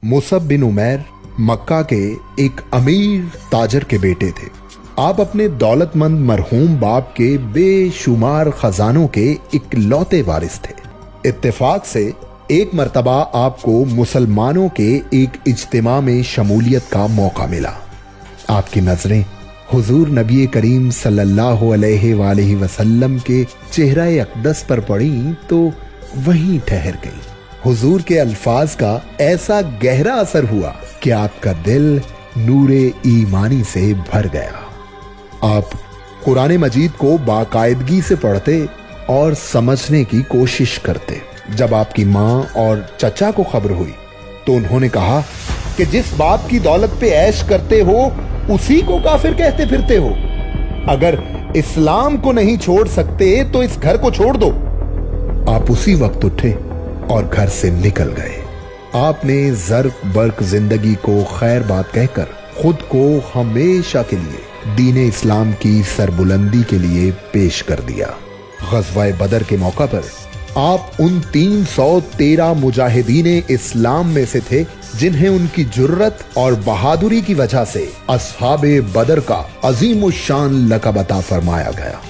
Musab बिन उमैर मक्का के एक अमीर ताजर के बेटे थे। आप अपने दौलतमंद मरहूम बाप के बेशुमार खजानों के इकलौते वारिस थे। इत्तेफाक से एक मर्तबा आपको मुसलमानों के एक इज्तिमा में शमूलियत का मौका मिला। आपकी नजरें हुजूर नबी करीम सल्लल्लाहु अलैहि वसल्लम के चेहरा अक़दस पर पड़ी तो वहीं ठहर गई। हुजूर के अल्फाज का ऐसा गहरा असर हुआ कि आपका दिल नूरे ईमानी से भर गया। आप कुरान मजीद को बाकायदगी से पढ़ते और समझने की कोशिश करते। जब आपकी माँ और चचा को खबर हुई तो उन्होंने कहा कि जिस बाप की दौलत पे ऐश करते हो उसी को काफिर कहते फिरते हो। अगर इस्लाम को नहीं छोड़ सकते तो इस घर को छोड़ दो। आप उसी वक्त उठे और घर से निकल गए। आपने ज़र्क बर्क जिंदगी को खैर बात कहकर खुद को हमेशा के लिए दीन इस्लाम की सरबुलंदी के लिए पेश कर दिया। ग़ज़वा बदर के मौका पर आप उन 313 मुजाहिदीन इस्लाम में से थे जिन्हें उनकी जुर्रत और बहादुरी की वजह से अस्हाबे बदर का अजीमुश्शान लक़ब अता फरमाया गया।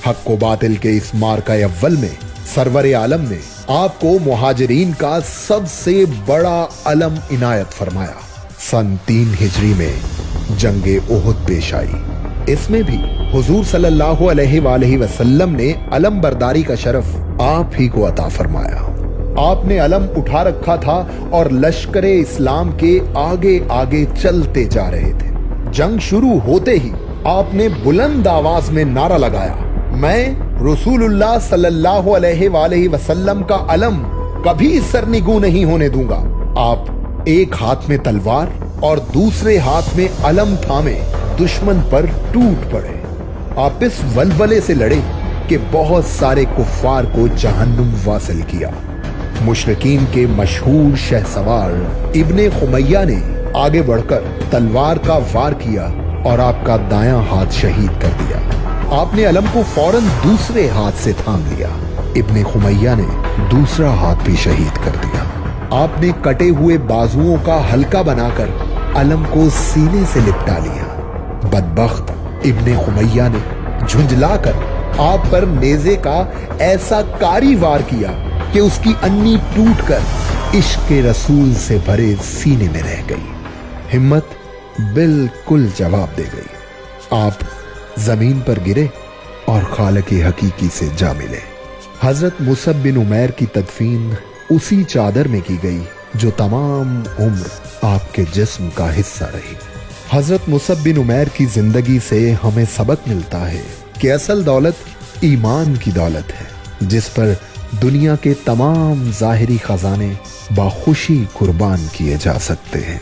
हक व बातिल के इस मार्का अव्वल में सरवर आलम ने आपको मुहाजिरीन का सबसे बड़ा अलम इनायत फरमाया। सन 3 हिजरी में जंगे उहुद पेश आई। इसमें भी हुजूर सल्लल्लाहु अलैहि वसल्लम ने अलम बरदारी का शरफ आप ही को अता फरमाया। आपने अलम उठा रखा था और लश्करे इस्लाम के आगे आगे चलते जा रहे थे। जंग शुरू होते ही आपने बुलंद आवाज में नारा लगाया, मैं रसूलुल्लाह सल्लल्लाहु अलैहि वसल्लम का अलम कभी सरनिगू नहीं होने दूंगा। आप एक हाथ में तलवार और दूसरे हाथ में अलम थामे दुश्मन पर टूट पड़े। आप इस वलवले से लड़े कि बहुत सारे कुफ्फार को जहन्नुम वासिल किया। मुशरिकीन के मशहूर शहसवार इब्ने खुमैया ने आगे बढ़कर तलवार का वार किया और आपका दायां हाथ शहीद कर दिया। आपने अलम को फौरन दूसरे हाथ से थाम लिया। इब्ने खुमैया ने दूसरा हाथ भी शहीद कर दिया। आपने कटे हुए बाजुओं का हल्का बनाकर अलम को सीने से लिपटा लिया। बदबख्त इब्ने खुमैया ने झुंझलाकर आप पर नेज़े का ऐसा कारी वार किया कि उसकी अन्नी टूटकर इश्क रसूल से भरे सीने में रह गई। हिम्मत बिल्कुल जवाब दे गई। आप जमीन पर गिरे और खालिक हकीकी से जा मिले। हजरत मुसब बिन उमैर की तदफीन उसी चादर में की गई जो तमाम उम्र आपके जिस्म का हिस्सा रही। हजरत मुसब बिन उमैर की जिंदगी से हमें सबक मिलता है कि असल दौलत ईमान की दौलत है, जिस पर दुनिया के तमाम ज़ाहिरी खजाने बाखुशी कुर्बान किए जा सकते हैं।